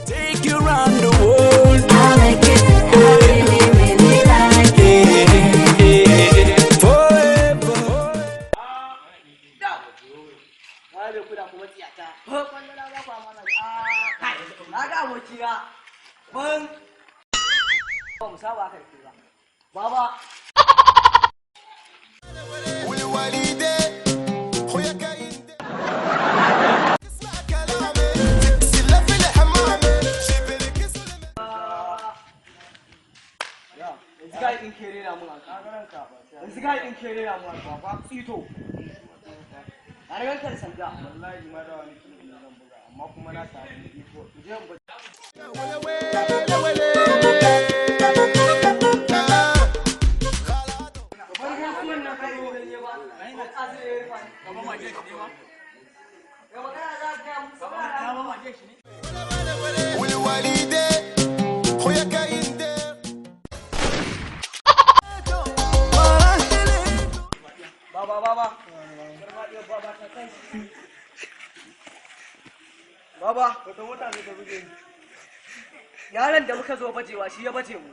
Take you around the world. I like it, I really, really like it. Forever. Baba. Guy in kere na mun yanzu guy in kere na mun ba tsito a ran kan sanda wallahi ma da wani kin zan buga amma kuma na samu iko je mu Baba, wata mota ne ta buge ni. Yaron da muka zo bajewa shi ya baje mu.